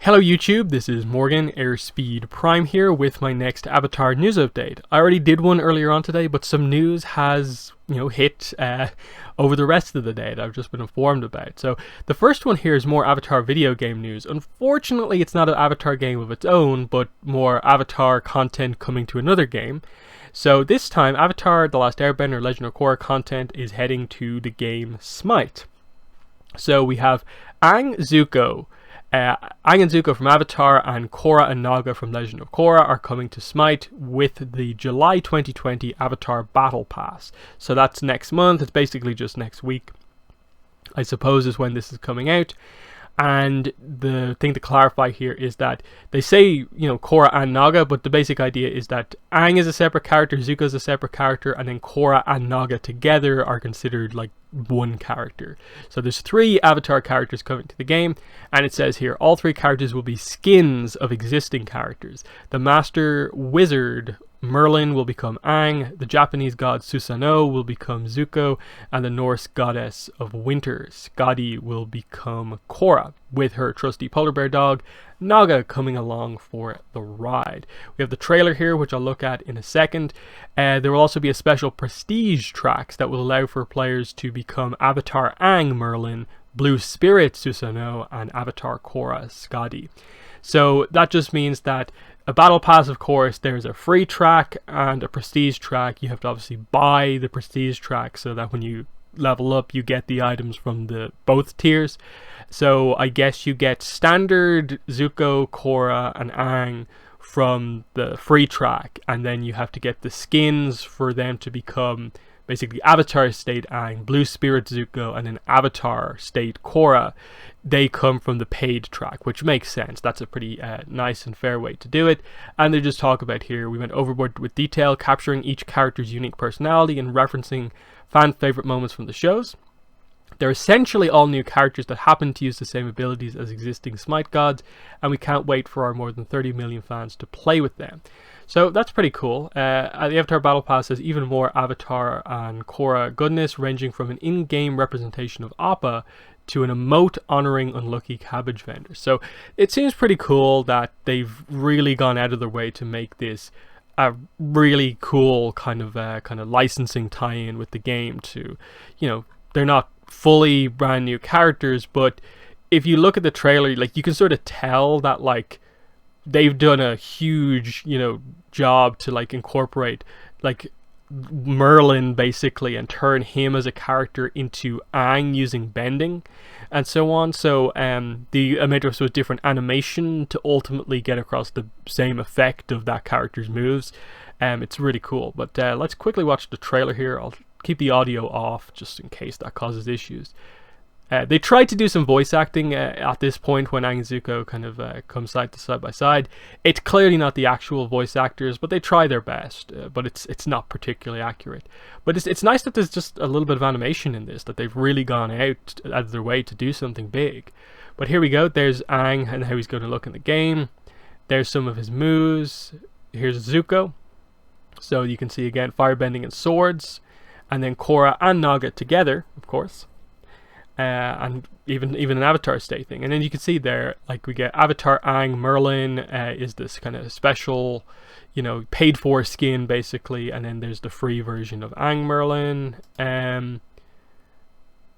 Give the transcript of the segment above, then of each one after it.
Hello YouTube, this is Morgan, Airspeed Prime here with my next Avatar news update. I already did one earlier on today, but some news has, hit over the rest of the day that I've just been informed about. So the first one here is more Avatar video game news. Unfortunately, it's not an Avatar game of its own, but more Avatar content coming to another game. So this time, Avatar: The Last Airbender Legend of Korra content is heading to the game Smite. So we have Aang and Zuko from Avatar and Korra and Naga from Legend of Korra are coming to Smite with the July 2020 Avatar Battle Pass. So that's next month. It's basically just next week, I suppose, is when this is coming out. And the thing to clarify here is that they say, Korra and Naga, but the basic idea is that Aang is a separate character, Zuko is a separate character, and then Korra and Naga together are considered like one character. So there's 3 Avatar characters coming to the game, and it says here, all 3 characters will be skins of existing characters. The Master Wizard Merlin will become Aang, the Japanese god Susanoo will become Zuko, and the Norse goddess of winter, Skadi, will become Korra, with her trusty polar bear dog, Naga, coming along for the ride. We have the trailer here, which I'll look at in a second. There will also be a special prestige tracks that will allow for players to become Avatar Aang Merlin, Blue Spirit Susanoo, and Avatar Korra Skadi. So that just means that a battle pass, of course, there's a free track and a prestige track. You have to obviously buy the prestige track so that when you level up you get the items from both tiers. So I guess you get standard Zuko, Korra and Aang from the free track, and then you have to get the skins for them to become basically Avatar State Aang, Blue Spirit Zuko, and then Avatar State Korra. They come from the paid track, which makes sense. That's a pretty nice and fair way to do it. And they just talk about here, we went overboard with detail, capturing each character's unique personality and referencing fan favorite moments from the shows. They're essentially all new characters that happen to use the same abilities as existing Smite gods, and we can't wait for our more than 30 million fans to play with them. So that's pretty cool. The Avatar Battle Pass has even more Avatar and Korra goodness, ranging from an in-game representation of Appa to an emote honoring unlucky cabbage vendors. So it seems pretty cool that they've really gone out of their way to make this a really cool kind of licensing tie-in with the game. To, they're not fully brand new characters, but if you look at the trailer, like, you can sort of tell that like they've done a huge job to like incorporate like Merlin basically and turn him as a character into Aang using bending and so on. So the amount of sort of different animation to ultimately get across the same effect of that character's moves, it's really cool. But let's quickly watch the trailer here. I'll keep the audio off just in case that causes issues. They tried to do some voice acting at this point when Aang and Zuko kind of come side by side. It's clearly not the actual voice actors, but they try their best. But it's not particularly accurate. But it's nice that there's just a little bit of animation in this, that they've really gone out of their way to do something big. But here we go. There's Aang and how he's going to look in the game. There's some of his moves. Here's Zuko. So you can see again firebending and swords. And then Korra and Naga together, of course. And even an Avatar State thing. And then you can see there, like, we get Avatar Aang Merlin is this kind of special, paid for skin basically, and then there's the free version of Aang Merlin.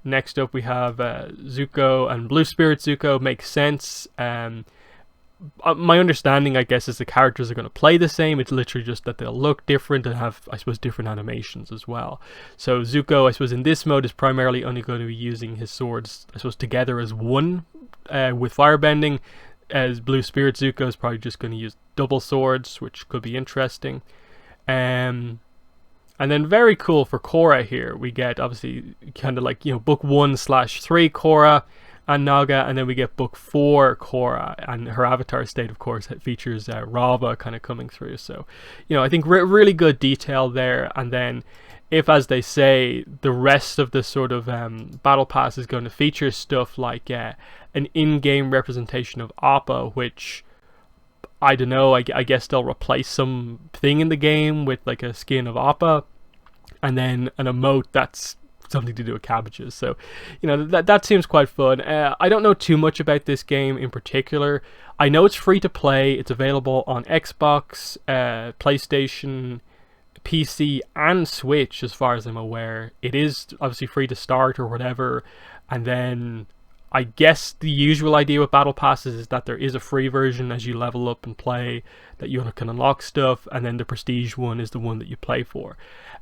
Next up we have Zuko and Blue Spirit Zuko. Makes sense. My understanding, I guess, is the characters are going to play the same. It's literally just that they'll look different and have, I suppose, different animations as well. So Zuko, I suppose, in this mode is primarily only going to be using his swords, I suppose, together as one with firebending. As Blue Spirit Zuko is probably just going to use double swords, which could be interesting. And then very cool for Korra here, we get obviously kind of like, book 1/3 Korra and Naga, and then we get book 4 Korra, and her Avatar State, of course, it features Rava kind of coming through. So I think really good detail there. And then if, as they say, the rest of the sort of battle pass is going to feature stuff like an in-game representation of Appa, which I don't know, I guess they'll replace something in the game with like a skin of Appa, and then an emote that's something to do with cabbages. So, that seems quite fun. I don't know too much about this game in particular. I know it's free to play. It's available on Xbox, PlayStation, PC, and Switch, as far as I'm aware. It is obviously free to start or whatever, and then I guess the usual idea with battle passes is that there is a free version as you level up and play that you can unlock stuff, and then the prestige one is the one that you play for.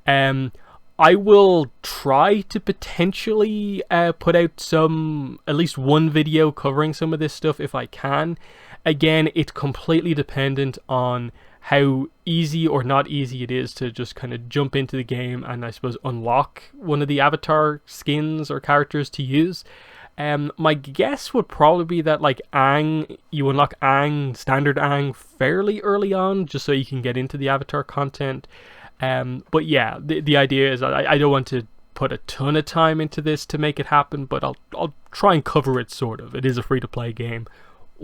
I will try to potentially put out at least one video covering some of this stuff if I can. Again, it's completely dependent on how easy or not easy it is to just kind of jump into the game and I suppose unlock one of the avatar skins or characters to use. My guess would probably be that like Aang, you unlock Aang, standard Aang, fairly early on, just so you can get into the avatar content. But yeah, the idea is I don't want to put a ton of time into this to make it happen, but I'll try and cover it sort of. It is a free to play game.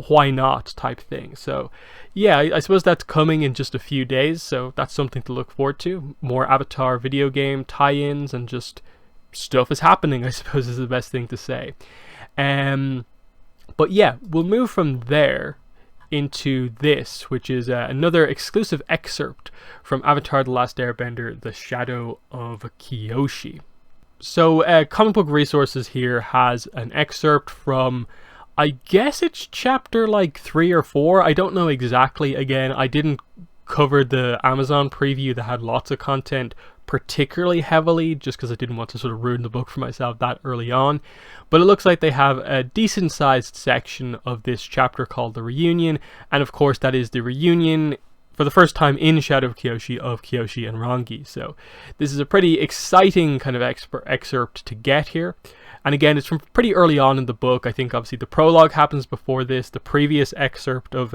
Why not type thing. So yeah, I suppose that's coming in just a few days, so that's something to look forward to. More Avatar video game tie-ins and just stuff is happening, I suppose, is the best thing to say. But yeah, we'll move from there into this, which is another exclusive excerpt from Avatar The Last Airbender, The Shadow of Kyoshi. So Comic Book Resources here has an excerpt from, I guess it's chapter like 3 or 4. I don't know exactly. Again, I didn't cover the Amazon preview that had lots of content particularly heavily, just because I didn't want to sort of ruin the book for myself that early on. But it looks like they have a decent sized section of this chapter called The Reunion, and of course that is the reunion for the first time in Shadow of Kyoshi and Rangi. So this is a pretty exciting kind of excerpt to get here. And again, it's from pretty early on in the book. I think obviously the prologue happens before this. The previous excerpt of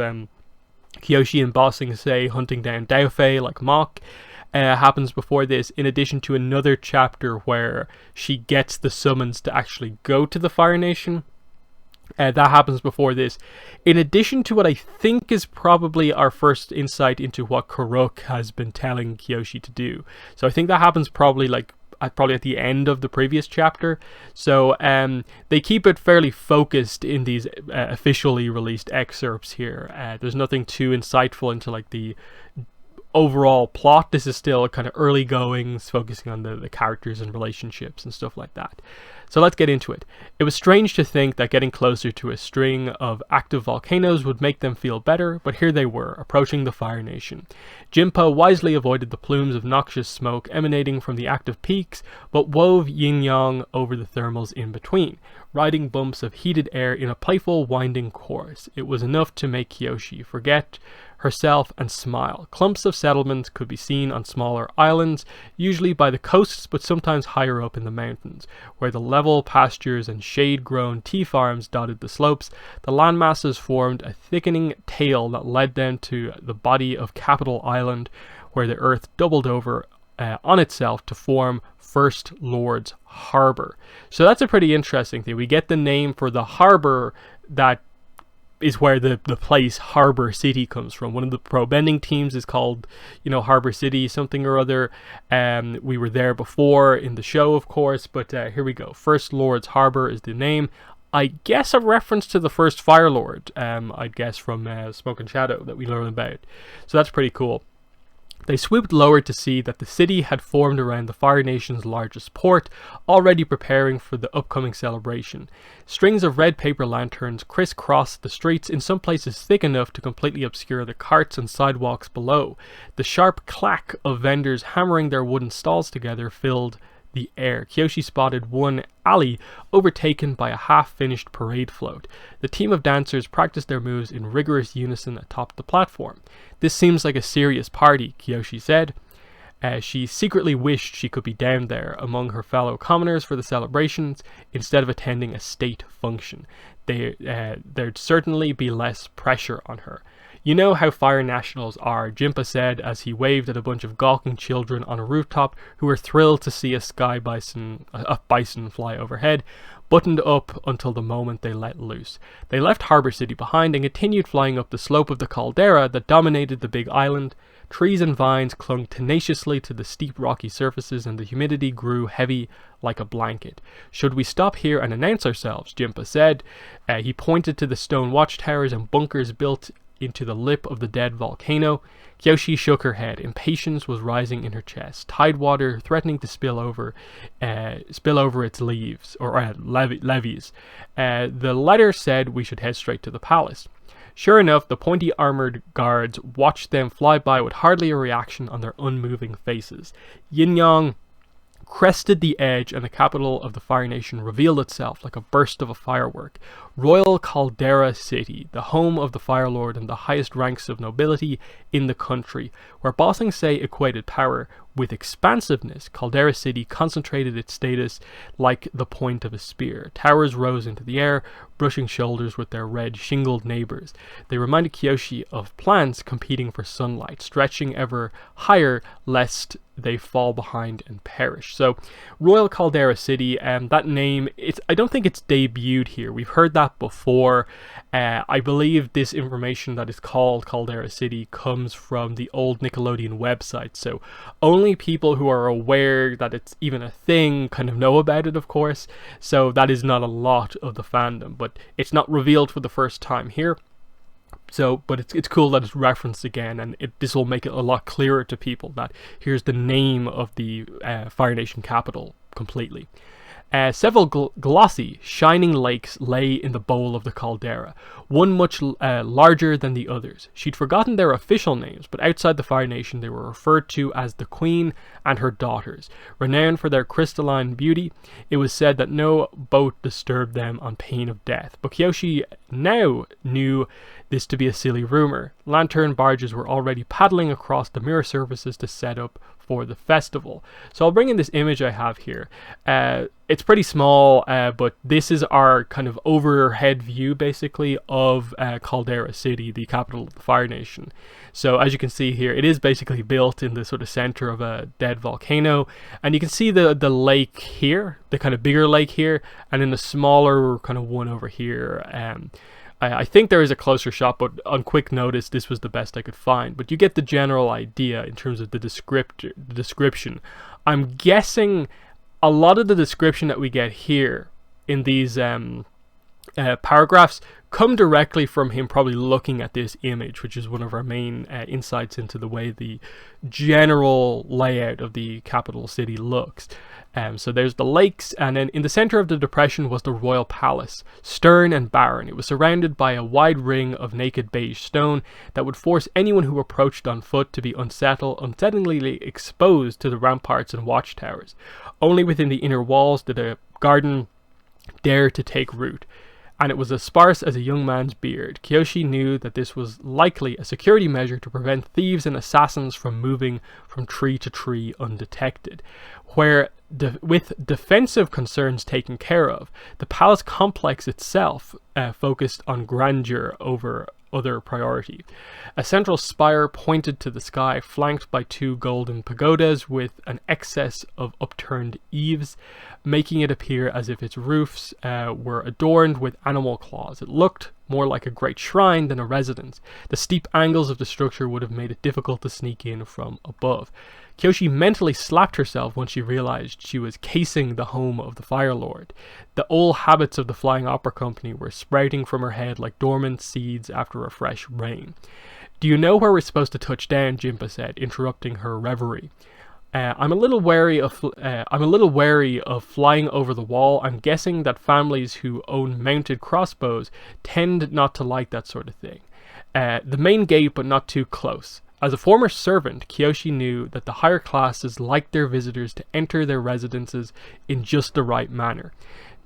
Kyoshi and Ba Sing Se hunting down Daofei like Mok happens before this, in addition to another chapter where she gets the summons to actually go to the Fire Nation. That happens before this, in addition to what I think is probably our first insight into what Korra has been telling Kyoshi to do. So I think that happens probably at the end of the previous chapter. So they keep it fairly focused in these officially released excerpts here. There's nothing too insightful into like the overall plot. This is still kind of early goings, focusing on the characters and relationships and stuff like that. So let's get into it. It was strange to think that getting closer to a string of active volcanoes would make them feel better, but here they were, approaching the Fire Nation. Jinpa wisely avoided the plumes of noxious smoke emanating from the active peaks, but wove yin-yang over the thermals in between, riding bumps of heated air in a playful, winding chorus. It was enough to make Kyoshi forget herself and smile. Clumps of settlements could be seen on smaller islands, usually by the coasts but sometimes higher up in the mountains, where the level pastures and shade-grown tea farms dotted the slopes. The landmasses formed a thickening tail that led them to the body of Capital Island, where the earth doubled over on itself to form First Lord's Harbour. So that's a pretty interesting thing. We get the name for the harbour that is where the place Harbor City comes from. One of the pro bending teams is called, Harbor City something or other. We were there before in the show, of course, but here we go. First Lord's Harbor is the name. I guess a reference to the first Fire Lord, I'd guess from Smoke and Shadow that we learn about. So that's pretty cool. They swooped lower to see that the city had formed around the Fire Nation's largest port, already preparing for the upcoming celebration. Strings of red paper lanterns crisscrossed the streets, in some places thick enough to completely obscure the carts and sidewalks below. The sharp clack of vendors hammering their wooden stalls together filled the air. Kyoshi spotted one alley overtaken by a half-finished parade float. The team of dancers practiced their moves in rigorous unison atop the platform. "This seems like a serious party," Kyoshi said. She secretly wished she could be down there among her fellow commoners for the celebrations instead of attending a state function. There'd certainly be less pressure on her. "You know how Fire Nationals are," Jinpa said as he waved at a bunch of gawking children on a rooftop who were thrilled to see a bison fly overhead, buttoned up until the moment they let loose. They left Harbor City behind and continued flying up the slope of the caldera that dominated the big island. Trees and vines clung tenaciously to the steep rocky surfaces, and the humidity grew heavy like a blanket. "Should we stop here and announce ourselves?" Jinpa said. He pointed to the stone watchtowers and bunkers built into the lip of the dead volcano. Kyoshi shook her head. Impatience was rising in her chest. Tidewater threatening to spill over its leaves or levees. The letter said we should head straight to the palace. Sure enough, the pointy armored guards watched them fly by with hardly a reaction on their unmoving faces. Yin-yang crested the edge, and the capital of the Fire Nation revealed itself like a burst of a firework. Royal Caldera City, the home of the Fire Lord and the highest ranks of nobility in the country. Where Bossing Say equated power with expansiveness, Caldera City concentrated its status like the point of a spear. Towers rose into the air, brushing shoulders with their red shingled neighbors. They reminded Kyoshi of plants competing for sunlight, stretching ever higher lest they fall behind and perish. So, Royal Caldera City, that name, I don't think it's debuted here. We've heard that before. I believe this information that is called Caldera City comes from the old Nickelodeon website, so only people who are aware that it's even a thing kind of know about it, of course, so that is not a lot of the fandom, but it's not revealed for the first time here. So, but it's cool that it's referenced again, and this will make it a lot clearer to people that here's the name of the Fire Nation capital completely. Several glossy, shining lakes lay in the bowl of the caldera, one much larger than the others. She'd forgotten their official names, but outside the Fire Nation they were referred to as the Queen and her daughters. Renowned for their crystalline beauty, it was said that no boat disturbed them on pain of death. But Kyoshi now knew this to be a silly rumor. Lantern barges were already paddling across the mirror surfaces to set up for the festival. So I'll bring in this image I have here. It's pretty small, but this is our kind of overhead view, basically, of Caldera City, the capital of the Fire Nation. So as you can see here, it is basically built in the sort of center of a dead volcano, and you can see the lake here, the kind of bigger lake here, and then the smaller kind of one over here. I think there is a closer shot, but on quick notice, this was the best I could find. But you get the general idea in terms of the description. I'm guessing a lot of the description that we get here in these paragraphs come directly from him probably looking at this image, which is one of our main insights into the way the general layout of the capital city looks. So there's the lakes, and then in the center of the depression was the royal palace, stern and barren. It was surrounded by a wide ring of naked beige stone that would force anyone who approached on foot to be unsettlingly exposed to the ramparts and watchtowers. Only within the inner walls did a garden dare to take root, and it was as sparse as a young man's beard. Kyoshi knew that this was likely a security measure to prevent thieves and assassins from moving from tree to tree undetected. With defensive concerns taken care of, the palace complex itself focused on grandeur over other priority. A central spire pointed to the sky, flanked by two golden pagodas with an excess of upturned eaves, making it appear as if its roofs were adorned with animal claws. It looked more like a great shrine than a residence. The steep angles of the structure would have made it difficult to sneak in from above. Kyoshi mentally slapped herself when she realized she was casing the home of the Fire Lord. The old habits of the Flying Opera Company were sprouting from her head like dormant seeds after a fresh rain. "Do you know where we're supposed to touch down?" Jinpa said, interrupting her reverie. I'm a little wary of flying over the wall. I'm guessing that families who own mounted crossbows tend not to like that sort of thing. The main gate, but not too close. As a former servant, Kyoshi knew that the higher classes liked their visitors to enter their residences in just the right manner,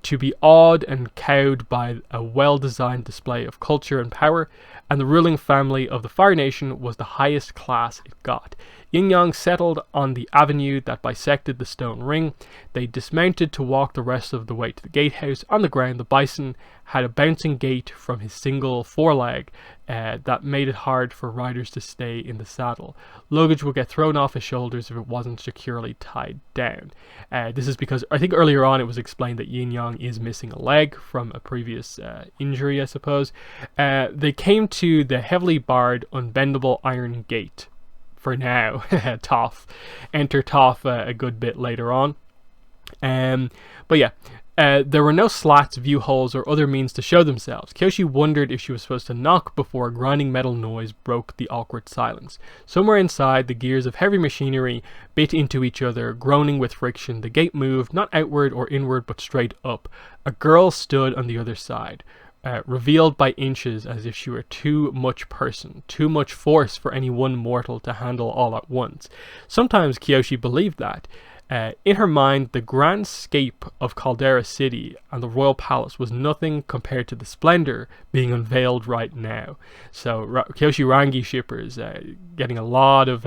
to be awed and cowed by a well-designed display of culture and power, and the ruling family of the Fire Nation was the highest class it got. Yin-yang settled on the avenue that bisected the stone ring. They dismounted to walk the rest of the way to the gatehouse. On the ground, the bison had a bouncing gait from his single foreleg that made it hard for riders to stay in the saddle. Luggage would get thrown off his shoulders if it wasn't securely tied down. This is because I think earlier on it was explained that Yin-yang is missing a leg from a previous injury, I suppose. They came to the heavily barred, unbendable iron gate for now. Toph. Enter Toph a good bit later on. But yeah, there were no slats, view holes, or other means to show themselves. Kyoshi wondered if she was supposed to knock before a grinding metal noise broke the awkward silence. Somewhere inside, the gears of heavy machinery bit into each other, groaning with friction. The gate moved, not outward or inward, but straight up. A girl stood on the other side, revealed by inches as if she were too much person, too much force for any one mortal to handle all at once. Sometimes Kyoshi believed that. In her mind, the grand scape of Caldera City and the royal palace was nothing compared to the splendor being unveiled right now. So Kyoshi Rangi shippers getting a lot of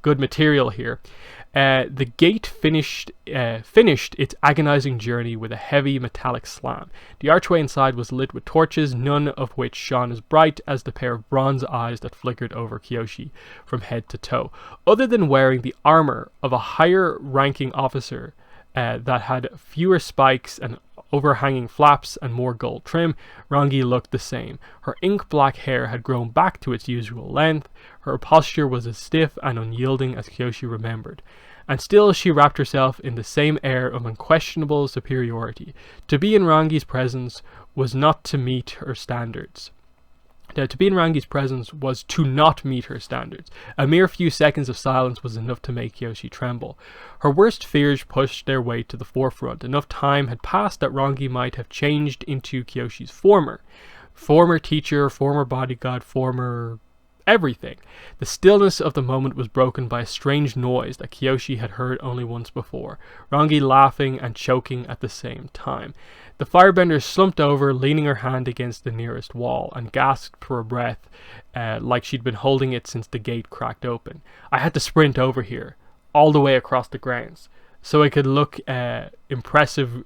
good material here. The gate finished its agonizing journey with a heavy metallic slam. The archway inside was lit with torches, none of which shone as bright as the pair of bronze eyes that flickered over Kyoshi from head to toe. Other than wearing the armor of a higher-ranking officer that had fewer spikes and overhanging flaps and more gold trim, Rangi looked the same. Her ink-black hair had grown back to its usual length. Her posture was as stiff and unyielding as Kyoshi remembered. And still she wrapped herself in the same air of unquestionable superiority. To be in Rangi's presence was not to meet her standards. To be in Rangi's presence was to not meet her standards. A mere few seconds of silence was enough to make Kyoshi tremble. Her worst fears pushed their way to the forefront. Enough time had passed that Rangi might have changed into Kyoshi's former teacher, former bodyguard, former everything. The stillness of the moment was broken by a strange noise that Kyoshi had heard only once before, Rangi laughing and choking at the same time. The firebender slumped over, leaning her hand against the nearest wall, and gasped for a breath, like she'd been holding it since the gate cracked open. I had to sprint over here, all the way across the grounds, so I could look impressive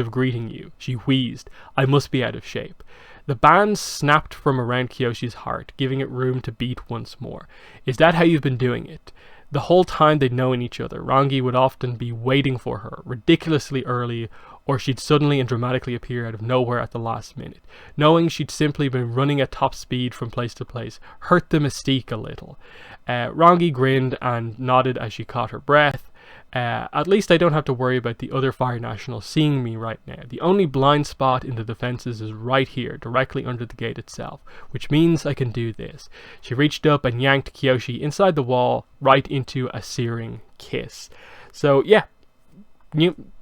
greeting you, she wheezed. I must be out of shape. The band snapped from around Kyoshi's heart, giving it room to beat once more. Is that how you've been doing it? The whole time they'd known each other, Rangi would often be waiting for her, ridiculously early, or she'd suddenly and dramatically appear out of nowhere at the last minute. Knowing she'd simply been running at top speed from place to place hurt the mystique a little. Rangi grinned and nodded as she caught her breath. At least I don't have to worry about the other Fire Nationals seeing me right now. The only blind spot in the defenses is right here, directly under the gate itself, which means I can do this. She reached up and yanked Kyoshi inside the wall, right into a searing kiss. So yeah,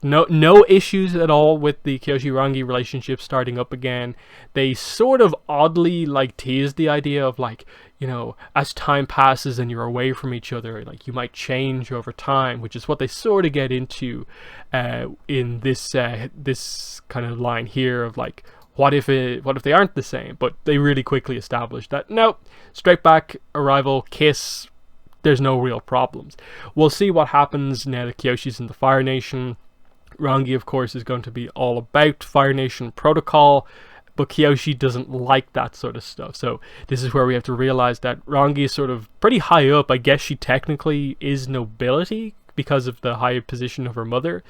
no issues at all with the Kyoshi-Rangi relationship starting up again. They sort of oddly teased the idea of as time passes and you're away from each other, you might change over time, which is what they sort of get into in this kind of line here of what if they aren't the same? But they really quickly established that no, straight back arrival, kiss. There's no real problems. We'll see what happens now that Kyoshi's in the Fire Nation. Rangi, of course, is going to be all about Fire Nation protocol, but Kyoshi doesn't like that sort of stuff. So this is where we have to realize that Rangi is sort of pretty high up. I guess she technically is nobility because of the high position of her mother.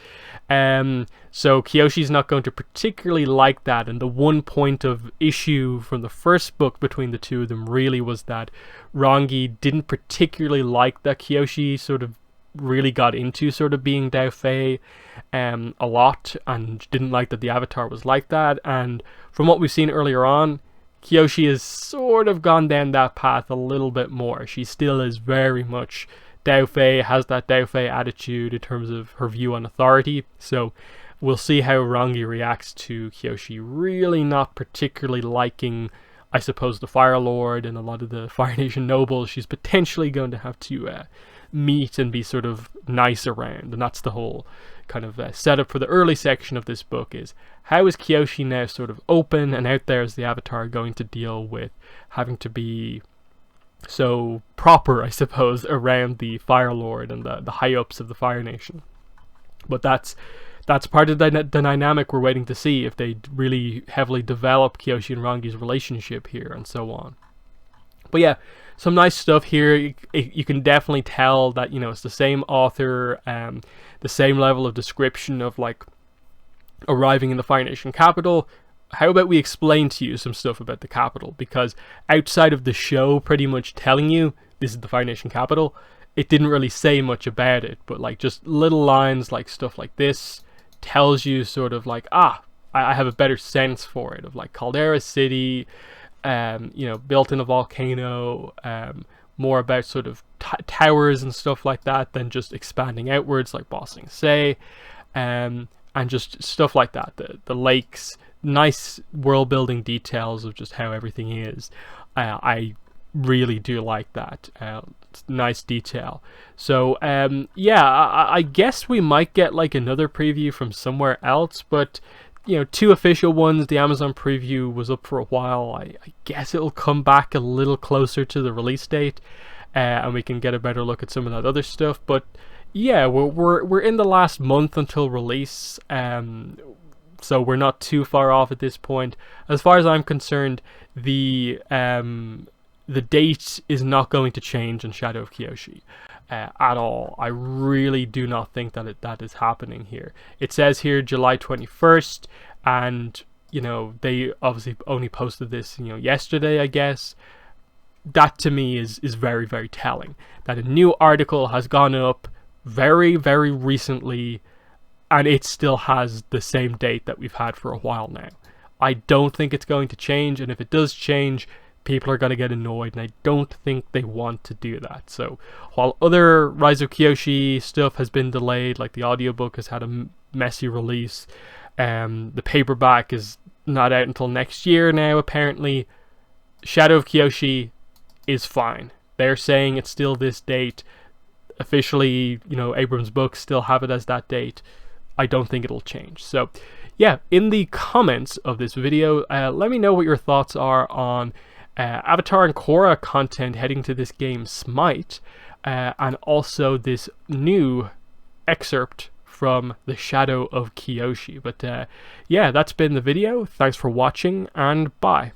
So Kyoshi's not going to particularly like that, and the one point of issue from the first book between the two of them really was that Rangi didn't particularly like that Kyoshi sort of really got into sort of being Dao Fei a lot, and didn't like that the Avatar was like that. And from what we've seen earlier on, Kyoshi has sort of gone down that path a little bit more. She still is very much Dao Fei, has that Dao Fei attitude in terms of her view on authority. So we'll see how Rangi reacts to Kyoshi really not particularly liking, I suppose, the Fire Lord and a lot of the Fire Nation nobles she's potentially going to have to meet and be sort of nice around. And that's the whole kind of setup for the early section of this book, is how is Kyoshi now sort of open and out there as the Avatar going to deal with having to be so proper, I suppose, around the Fire Lord and the high-ups of the Fire Nation. But that's part of the dynamic we're waiting to see, if they really heavily develop Kyoshi and Rangi's relationship here and so on. But yeah, some nice stuff here. You can definitely tell that, it's the same author, the same level of description of arriving in the Fire Nation capital, how about we explain to you some stuff about the capital? Because outside of the show pretty much telling you this is the Fire Nation capital, it didn't really say much about it. But like just little lines like stuff like this tells you sort of like, I have a better sense for it, of like Caldera City, built in a volcano, more about sort of towers and stuff like that than just expanding outwards like Ba Sing Se, and just stuff like that. The lakes, nice world building details of just how everything is. I really do like that. Nice detail. So I guess we might get like another preview from somewhere else, but two official ones. The Amazon preview was up for a while. I guess it'll come back a little closer to the release date, and we can get a better look at some of that other stuff. But yeah, we're in the last month until release, so we're not too far off at this point. As far as I'm concerned, the date is not going to change in Shadow of Kyoshi at all. I really do not think that is happening here. It says here July 21st, and they obviously only posted this yesterday, I guess. That to me is very, very telling, that a new article has gone up very, very recently and it still has the same date that we've had for a while now. I don't think it's going to change, and if it does change, people are going to get annoyed, and I don't think they want to do that. So while other Rise of Kyoshi stuff has been delayed, like the audiobook has had a messy release, the paperback is not out until next year now apparently, Shadow of Kyoshi is fine. They're saying it's still this date. Officially, Abrams' books still have it as that date. I don't think it'll change. So yeah, in the comments of this video, let me know what your thoughts are on Avatar and Korra content heading to this game Smite, and also this new excerpt from the Shadow of Kyoshi. But yeah, that's been the video. Thanks for watching, and bye.